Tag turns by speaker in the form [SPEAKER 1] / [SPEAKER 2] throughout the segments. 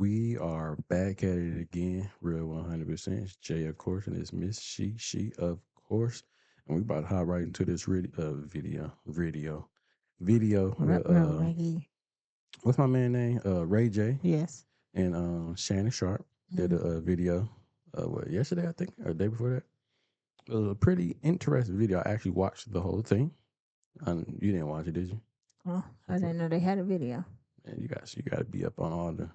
[SPEAKER 1] We are back at it again, real 100%. It's Jay, of course, and it's Miss She, of course. And we about to hop right into this video with,
[SPEAKER 2] Reggie.
[SPEAKER 1] what's my man name? Ray J
[SPEAKER 2] Yes.
[SPEAKER 1] and Shannon Sharp did a video, yesterday, I think, or the day before that. It was a pretty interesting video. I actually watched the whole thing. You didn't watch it, did you?
[SPEAKER 2] Oh, I didn't know they had a video.
[SPEAKER 1] Man, you got to be up on all the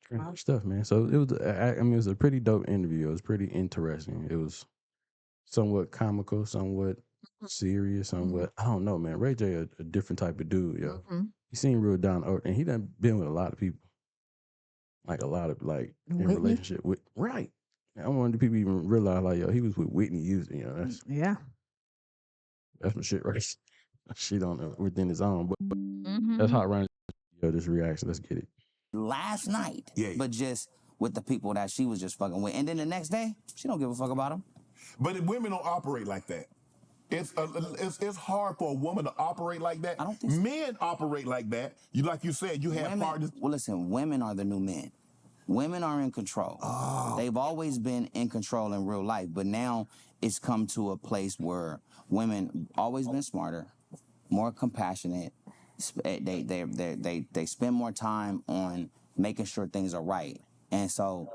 [SPEAKER 1] trending stuff, man. So it was, I mean, it was a pretty dope interview. It was pretty interesting. It was somewhat comical, somewhat serious, somewhat, I don't know, man. Ray J a different type of dude, yo.
[SPEAKER 2] Mm-hmm.
[SPEAKER 1] He seemed real down to earth, and he done been with a lot of people, like a lot of like in
[SPEAKER 2] Whitney?
[SPEAKER 1] relationship with right. I wonder if people even realize like, yo, he was with Whitney Houston, you know.
[SPEAKER 2] Yeah.
[SPEAKER 1] That's some shit, right? Shit on within his own, but
[SPEAKER 2] Mm-hmm.
[SPEAKER 1] that's how it runs. Yo, this reaction. Let's get it.
[SPEAKER 3] Last night,
[SPEAKER 4] Yeah.
[SPEAKER 3] but just with the people that she was just fucking with, and then the next day, she don't give a fuck about them.
[SPEAKER 4] But women don't operate like that. It's hard for a woman to operate like that.
[SPEAKER 3] I don't think so.
[SPEAKER 4] Men operate like that. Like you said, you have partners.
[SPEAKER 3] Well, listen, women are the new men. Women are in control.
[SPEAKER 4] Oh.
[SPEAKER 3] They've always been in control in real life, but now it's come to a place where women always been smarter, more compassionate. They spend more time on making sure things are right, and so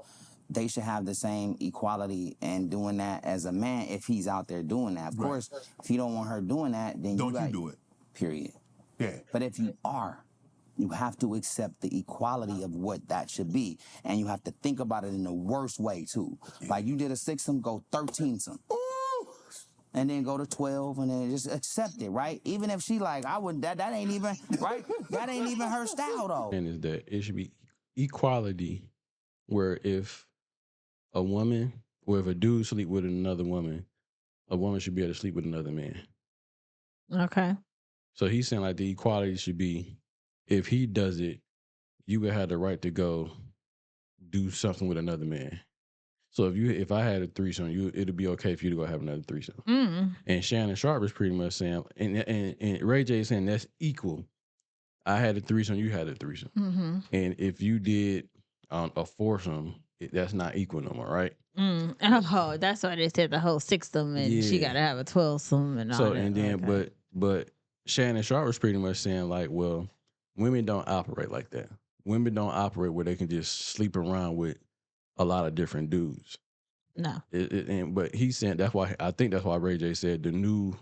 [SPEAKER 3] they should have the same equality and doing that as a man if he's out there doing that. Of course, if you don't want her doing that, then
[SPEAKER 4] Don't you do it.
[SPEAKER 3] Period.
[SPEAKER 4] Yeah.
[SPEAKER 3] But if you are, you have to accept the equality of what that should be. And you have to think about it in the worst way, too. Like, you did a 6-some, go 13-some.
[SPEAKER 4] Ooh.
[SPEAKER 3] And then go to 12, and then just accept it, right? Even if she like, I wouldn't, that ain't even, right? That ain't even her style, though.
[SPEAKER 1] And is that it should be equality, where if a woman or if a dude sleep with another woman, a woman should be able to sleep with another man.
[SPEAKER 2] Okay.
[SPEAKER 1] So he's saying like the equality should be, if he does it, you would have the right to go do something with another man. So if I had a threesome, it'd be okay for you to go have another threesome.
[SPEAKER 2] Mm.
[SPEAKER 1] And Shannon Sharp is pretty much saying, and Ray J is saying that's equal. I had a threesome, you had a threesome.
[SPEAKER 2] Mm-hmm.
[SPEAKER 1] And if you did a foursome, that's not equal no more, right?
[SPEAKER 2] Oh, that's why they said the whole 6-some and she
[SPEAKER 1] Yeah.
[SPEAKER 2] got to have a 12-some and all
[SPEAKER 1] So
[SPEAKER 2] that.
[SPEAKER 1] and then,
[SPEAKER 2] Okay.
[SPEAKER 1] but Shannon Sharp was pretty much saying like, well, women don't operate like that. Women don't operate where they can just sleep around with a lot of different dudes.
[SPEAKER 2] No.
[SPEAKER 1] But he's saying I think that's why Ray J said the new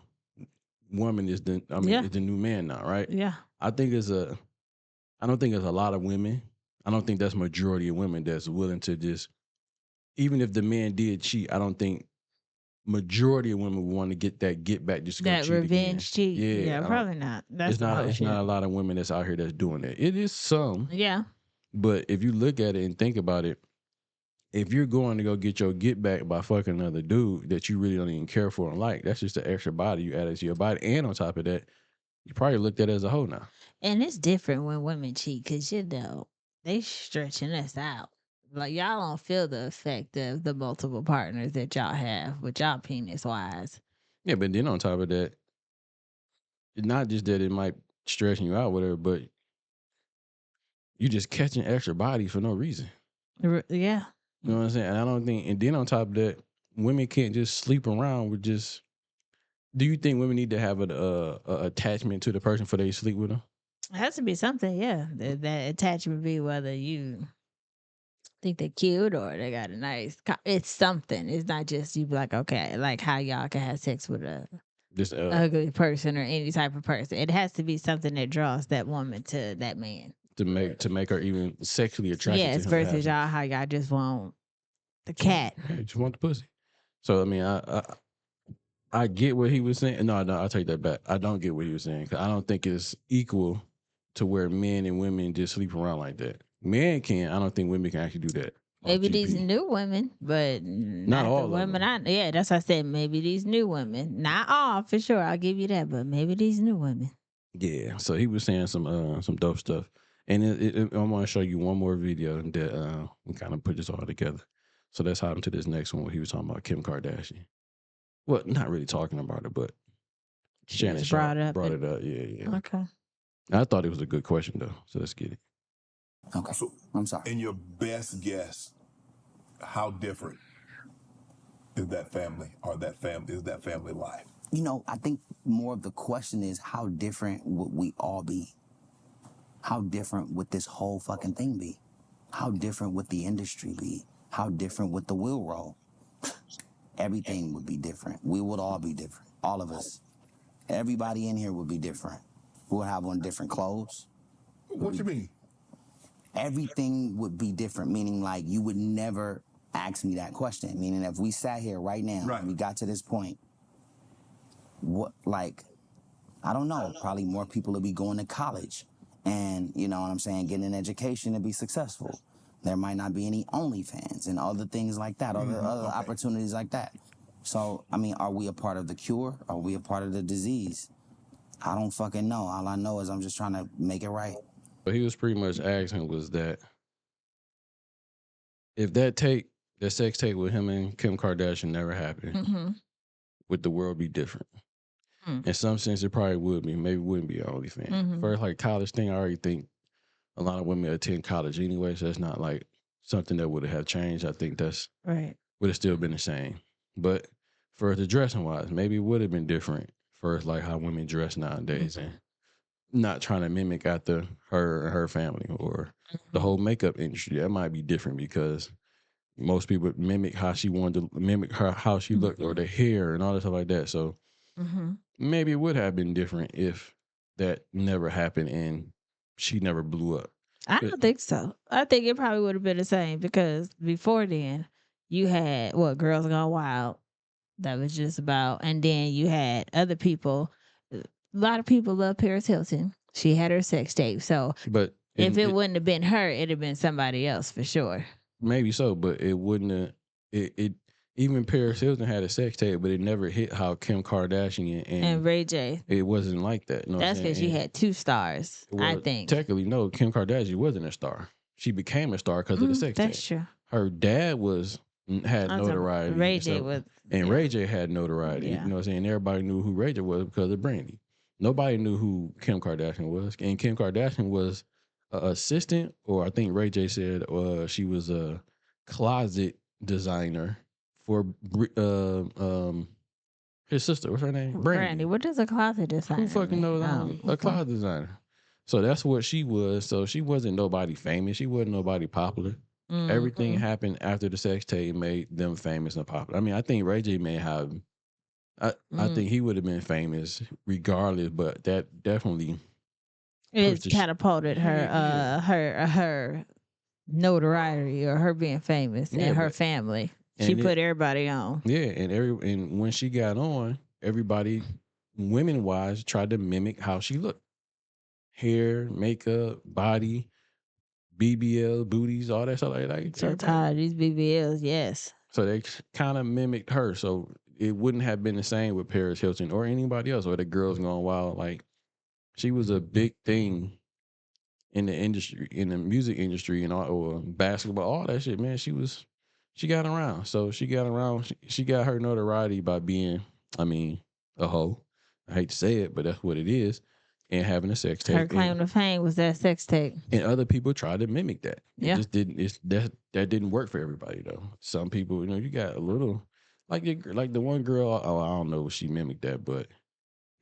[SPEAKER 1] woman is is the new man now, right?
[SPEAKER 2] Yeah.
[SPEAKER 1] I don't think there's a lot of women. I don't think that's majority of women that's willing to just, even if the man did cheat, I don't think majority of women would want to get back just to go
[SPEAKER 2] That
[SPEAKER 1] cheat
[SPEAKER 2] revenge cheat.
[SPEAKER 1] again.
[SPEAKER 2] Yeah, probably not. That's
[SPEAKER 1] It's not a lot of women that's out here that's doing that. It is some,
[SPEAKER 2] Yeah.
[SPEAKER 1] but if you look at it and think about it, if you're going to go get your get back by fucking another dude that you really don't even care for and like, that's just an extra body you added to your body. And on top of that, you probably looked at it as a hoe now.
[SPEAKER 2] And it's different when women cheat because, they stretching us out. Like, y'all don't feel the effect of the multiple partners that y'all have with y'all penis-wise.
[SPEAKER 1] Yeah, but then on top of that, it's not just that it might stretching you out, whatever, but you just catching extra bodies for no reason.
[SPEAKER 2] Yeah.
[SPEAKER 1] You know what I'm saying? And I don't think, and then on top of that, women can't just sleep around with just. Do you think women need to have a attachment to the person before they sleep with them?
[SPEAKER 2] It has to be something, yeah. That attachment be whether you think they're cute or they got a nice. It's something. It's not just you be like, okay, like how y'all can have sex with a
[SPEAKER 1] Just
[SPEAKER 2] ugly person or any type of person. It has to be something that draws that woman to that man.
[SPEAKER 1] to make her even sexually attracted.
[SPEAKER 2] Yes,
[SPEAKER 1] to him,
[SPEAKER 2] versus y'all how y'all just want the cat.
[SPEAKER 1] Yeah, just want the pussy. So I mean, I get what he was saying. No, I'll take that back. I don't get what he was saying, 'cause I don't think it's equal to where men and women just sleep around like that. Men can. I don't think women can actually do that.
[SPEAKER 2] Maybe these new women, but not
[SPEAKER 1] all
[SPEAKER 2] the
[SPEAKER 1] of
[SPEAKER 2] women.
[SPEAKER 1] them.
[SPEAKER 2] Yeah, that's what I said. Maybe these new women, not all for sure. I'll give you that, but maybe these new women.
[SPEAKER 1] Yeah. So he was saying some dope stuff, and I want to show you one more video that we kind of put this all together. So let's hop into this next one where he was talking about Kim Kardashian. Well, not really talking about it, but Shannon
[SPEAKER 2] just
[SPEAKER 1] Sharp
[SPEAKER 2] brought it up.
[SPEAKER 1] brought it up. Yeah.
[SPEAKER 2] Okay.
[SPEAKER 1] I thought it was a good question though. So let's get it.
[SPEAKER 3] Okay.
[SPEAKER 4] So,
[SPEAKER 3] I'm sorry.
[SPEAKER 4] in your best guess, how different is that family is that family life?
[SPEAKER 3] You know, I think more of the question is how different would we all be? How different would this whole fucking thing be? How different would the industry be? How different would the wheel roll? Everything would be different. We would all be different. All of us. Everybody in here would be different. We would have on different clothes.
[SPEAKER 4] What you mean?
[SPEAKER 3] Everything would be different, meaning like you would never ask me that question. Meaning if we sat here right now
[SPEAKER 4] Right.
[SPEAKER 3] and we got to this point, what, like, I don't know, probably more people would be going to college and, you know what I'm saying, getting an education to be successful. There might not be any OnlyFans and other things like that, other
[SPEAKER 4] Okay.
[SPEAKER 3] opportunities like that. So, I mean, are we a part of the cure? Are we a part of the disease? I don't fucking know. All I know is I'm just trying to make it right.
[SPEAKER 1] But he was pretty much asking was that if that sex tape with him and Kim Kardashian never happened,
[SPEAKER 2] Mm-hmm.
[SPEAKER 1] would the world be different?
[SPEAKER 2] Mm.
[SPEAKER 1] In some sense, it probably would be. Maybe it wouldn't be OnlyFans.
[SPEAKER 2] Mhm.
[SPEAKER 1] First, like college thing, I already think a lot of women attend college anyway, so that's not like something that would have changed. I think that's
[SPEAKER 2] Right.
[SPEAKER 1] would have still been the same. But for the dressing wise, maybe it would have been different for like how women dress nowadays and not trying to mimic after her and her family or the
[SPEAKER 2] Mhm.
[SPEAKER 1] whole makeup industry. That might be different because most people mimic how she wanted to mimic her how she looked or the hair and all that stuff like that. So
[SPEAKER 2] Mhm.
[SPEAKER 1] maybe it would have been different if that never happened and she never blew up.
[SPEAKER 2] I
[SPEAKER 1] But-
[SPEAKER 2] don't think so. I think it probably would have been the same because before then, you had what Girls Gone Wild. That was just about, and then you had other people. A lot of people love Paris Hilton. She had her sex tape. So
[SPEAKER 1] But
[SPEAKER 2] if it wouldn't have been her, it'd have been somebody else for sure.
[SPEAKER 1] maybe so, but it wouldn't have. It even Paris Hilton had a sex tape, but it never hit how Kim Kardashian
[SPEAKER 2] And
[SPEAKER 1] and
[SPEAKER 2] Ray J.
[SPEAKER 1] it wasn't like that. You know what I'm
[SPEAKER 2] That's because
[SPEAKER 1] saying?
[SPEAKER 2] you
[SPEAKER 1] And-
[SPEAKER 2] had two stars, I
[SPEAKER 1] well,
[SPEAKER 2] think.
[SPEAKER 1] technically, no. Kim Kardashian wasn't a star. She became a star because of the sex
[SPEAKER 2] That's
[SPEAKER 1] tape.
[SPEAKER 2] true.
[SPEAKER 1] Her dad had
[SPEAKER 2] I'm talking-
[SPEAKER 1] notoriety.
[SPEAKER 2] Ray
[SPEAKER 1] and
[SPEAKER 2] J
[SPEAKER 1] stuff.
[SPEAKER 2] was,
[SPEAKER 1] And
[SPEAKER 2] yeah.
[SPEAKER 1] Ray J had notoriety.
[SPEAKER 2] Yeah.
[SPEAKER 1] You know what I'm saying? Everybody knew who Ray J was because of Brandy. Nobody knew who Kim Kardashian was. And Kim Kardashian was an assistant, or I think Ray J said she was a closet designer for his sister. What's her name?
[SPEAKER 2] Brandy. What does a closet designer
[SPEAKER 1] Who fucking
[SPEAKER 2] mean?
[SPEAKER 1] knows a closet designer? So that's what she was. So she wasn't nobody famous. She wasn't nobody popular. Everything
[SPEAKER 2] Mhm.
[SPEAKER 1] happened after the sex tape made them famous and popular. I mean, I think Ray J may have. I think he would have been famous regardless, but that definitely
[SPEAKER 2] It
[SPEAKER 1] pushed the
[SPEAKER 2] catapulted her
[SPEAKER 1] Yeah.
[SPEAKER 2] her notoriety or her being famous
[SPEAKER 1] Yeah,
[SPEAKER 2] and her
[SPEAKER 1] but-
[SPEAKER 2] family. She
[SPEAKER 1] and it-
[SPEAKER 2] put everybody on.
[SPEAKER 1] Yeah, and when she got on, everybody, women wise, tried to mimic how she looked. Hair, makeup, body, BBL, booties, all that stuff like that.
[SPEAKER 2] So
[SPEAKER 1] Everybody-
[SPEAKER 2] tired of these BBLs, yes.
[SPEAKER 1] So they kind of mimicked her. So it wouldn't have been the same with Paris Hilton or anybody else or the Girls Gone Wild. Like she was a big thing in the industry, in the music industry and all, or basketball, all that shit, man. She got around. So she got around. She got her notoriety by being, I mean, a hoe. I hate to say it, but that's what it is. And having a sex tape.
[SPEAKER 2] Her claim to fame was that sex tape.
[SPEAKER 1] And other people tried to mimic that. It
[SPEAKER 2] Yeah.
[SPEAKER 1] just didn't. That didn't work for everybody though. Some people, you got a little like the one girl. Oh, I don't know if she mimicked that, but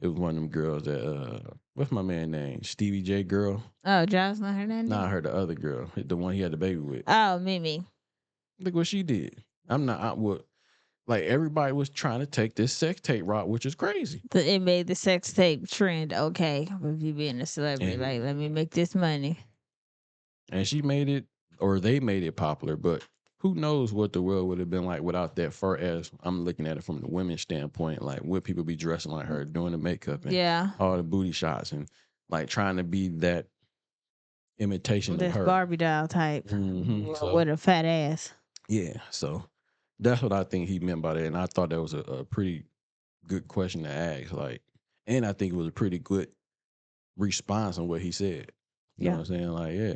[SPEAKER 1] it was one of them girls that what's my man name? Stevie J girl.
[SPEAKER 2] Oh, Jocelyn Hernandez?
[SPEAKER 1] Nah, her the other girl, the one he had the baby with.
[SPEAKER 2] Oh, Mimi.
[SPEAKER 1] Look what she did. Like everybody was trying to take this sex tape route, which is crazy.
[SPEAKER 2] It made the sex tape trend. Okay, with you being a celebrity,
[SPEAKER 1] And-
[SPEAKER 2] like let me make this money.
[SPEAKER 1] And she made it, or they made it popular, but who knows what the world would have been like without that, far as I'm looking at it from the women's standpoint, like would people be dressing like her, doing the makeup and
[SPEAKER 2] Yeah,
[SPEAKER 1] all the booty shots and like trying to be that imitation
[SPEAKER 2] this
[SPEAKER 1] of her.
[SPEAKER 2] Barbie doll type
[SPEAKER 1] Mhm. So,
[SPEAKER 2] with a fat ass.
[SPEAKER 1] yeah, so that's what I think he meant by that. And I thought that was a pretty good question to ask. Like, and I think it was a pretty good response on what he said. You know what I'm saying? Like, yeah.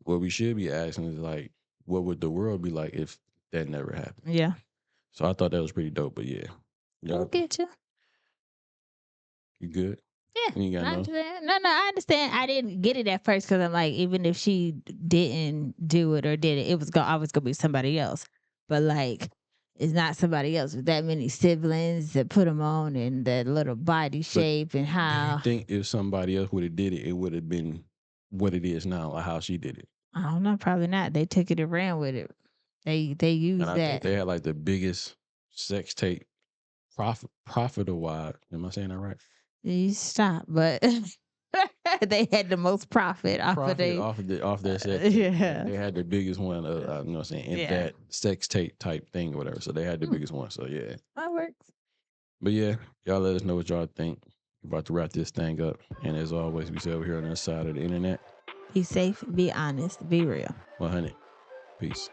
[SPEAKER 1] What we should be asking is like, what would the world be like if that never happened?
[SPEAKER 2] Yeah,
[SPEAKER 1] So I thought that was pretty dope. But yeah,
[SPEAKER 2] I'll get you.
[SPEAKER 1] you good? You ain't
[SPEAKER 2] Yeah,
[SPEAKER 1] got
[SPEAKER 2] I
[SPEAKER 1] no.
[SPEAKER 2] understand. No, I understand. I didn't get it at first because I'm like, even if she didn't do it or did it, it was always gonna be somebody else. But like, it's not somebody else with that many siblings that put them on and that little body
[SPEAKER 1] But
[SPEAKER 2] shape and
[SPEAKER 1] do you
[SPEAKER 2] how
[SPEAKER 1] think if somebody else would have did it, it would have been what it is now, or how she did it?
[SPEAKER 2] I don't know. Probably not. They took it and ran with it. They
[SPEAKER 1] And
[SPEAKER 2] used
[SPEAKER 1] I think
[SPEAKER 2] that.
[SPEAKER 1] they had like the biggest sex tape profit wise. Am I saying that right?
[SPEAKER 2] You stop, but they had the most profit off of
[SPEAKER 1] Profit
[SPEAKER 2] they.
[SPEAKER 1] off their sex tape.
[SPEAKER 2] Yeah,
[SPEAKER 1] They had the biggest one. You know what I'm saying, in
[SPEAKER 2] yeah,
[SPEAKER 1] that sex tape type thing or whatever. So they had the
[SPEAKER 2] Mm,
[SPEAKER 1] biggest one. So yeah.
[SPEAKER 2] that works.
[SPEAKER 1] But yeah, y'all let us know what y'all think. We're about to wrap this thing up. And as always, we say over here on the side of the internet,
[SPEAKER 2] Be safe, be honest, be real.
[SPEAKER 1] 100. Peace.